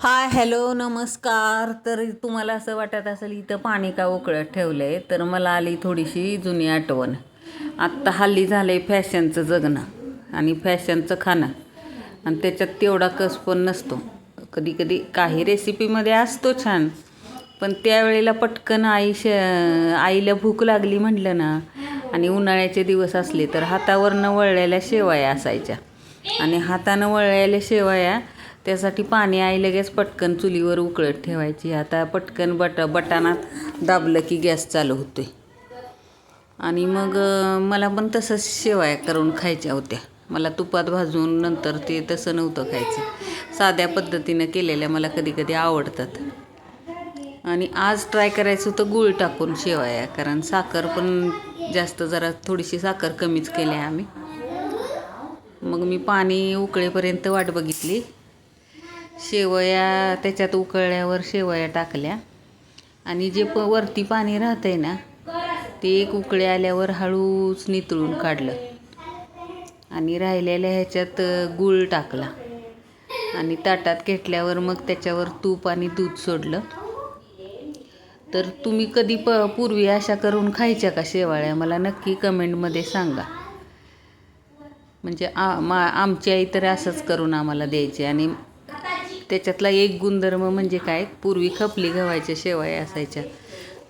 Hi hello नमस्कार. तर तुम्हाला असं वाटत असेल इथं पाणी का उकळत ठेवलं आहे, तर मला आली थोडीशी जुनी आठवण. आत्ता हल्ली झालं आहे फॅशनचं जगणं आणि फॅशनचं खाणं, आणि त्याच्यात तेवढा कस पण नसतो. कधी कधी काही रेसिपीमध्ये असतो छान, पण त्यावेळेला पटकन आईला भूक लागली म्हटलं ना, आणि उन्हाळ्याचे दिवस असले तर हातावरनं वळलेल्या शेवया असायच्या, आणि हातानं वळलेल्या शेवया त्यासाठी पाणी आई लगेच पटकन चुलीवर उकळत ठेवायची. आता पटकन बटाणात दाबलं की गॅस चालू होतोय. आणि मग मला पण तसंच शेवया करून खायच्या होत्या. मला तुपात भाजून नंतर ते तसं नव्हतं खायचं, साध्या पद्धतीनं केलेल्या मला कधी कधी आवडतात. आणि आज ट्राय करायचं होतं गूळ टाकून शेवया, कारण साखर पण जास्त जरा थोडीशी साखर कमीच केली आहे आम्ही. मग मी पाणी उकळेपर्यंत वाट बघितली. शेवया त्याच्यात उकळल्यावर शेवया टाकल्या, आणि जे वरती पाणी राहतंय ना, ते एक उकळी आल्यावर हळूच नितळून काढलं, आणि राहिलेल्या ह्याच्यात गूळ टाकला, आणि ताटात घेतल्यावर मग त्याच्यावर तूप आणि दूध सोडलं. तर तुम्ही कधी पूर्वी अशा करून खायच्या का शेवाळ्या? मला नक्की कमेंटमध्ये सांगा. म्हणजे आमची आई तर असंच करून आम्हाला द्यायची. आणि त्याच्यातला एक गुणधर्म म्हणजे काय, पूर्वी खपली गव्हाच्या शेवया असायच्या,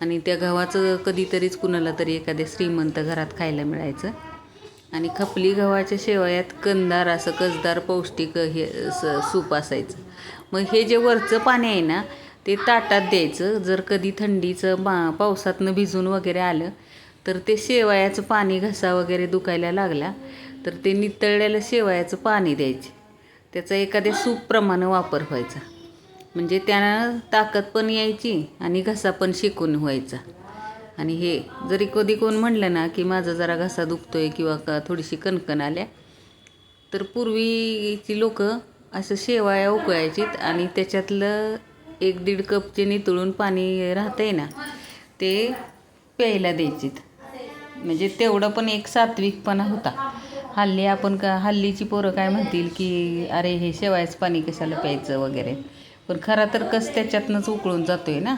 आणि त्या गव्हाचं कधीतरीच कुणाला तरी एखाद्या श्रीमंत घरात खायला मिळायचं. आणि खपली गव्हाच्या शेवयात कंदार असं कसदार पौष्टिक हे सूप असायचं. मग हे जे वरचं पाणी आहे ना, ते ताटात द्यायचं. जर कधी थंडीचं पावसातनं भिजून वगैरे आलं तर ते शेवयाचं पाणी घसा वगैरे दुखायला लागला तर ते नितळलेलं शेवयाचं पाणी द्यायचे. त्याचा एखाद्या सूपप्रमाणे वापर व्हायचा, म्हणजे त्यानं ताकद पण यायची आणि घसा पण शिकून व्हायचा. आणि हे जरी कधी कोण म्हणलं ना की माझा जरा घसा दुखतोय किंवा थोडीशी कणकण आल्या, तर पूर्वीची लोक असं शेवया उकळायचीत, आणि त्याच्यातलं 1-1.5 कप जे नितळून पाणी राहतंय ना, ते प्यायला द्यायचीत. म्हणजे तेवढं पण एक सात्विकपणा होता. हल्लीची पोरं काय म्हणतील की अरे हे शेवयाचं पाणी कशाला प्यायचं वगैरे, पण खरा तर कस त्याच्यातनंच उकळून जातोय ना.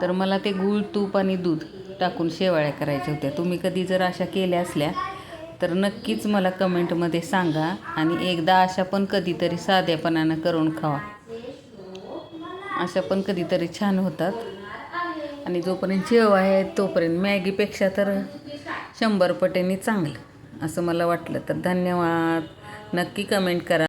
तर मला ते गूळ, तूप आणि दूध टाकून शेवया करायच्या होत्या. तुम्ही कधी जर अशा केल्या असल्या तर नक्कीच मला कमेंटमध्ये सांगा, आणि एकदा अशा पण कधीतरी साध्यापणानं करून खावा. अशा पण कधीतरी छान होतात. आणि जोपर्यंत शेवया आहेत तोपर्यंत मॅगीपेक्षा तर 100 पटीने चांगलं असं मला वाटलं. तर धन्यवाद. नक्की कमेंट करा.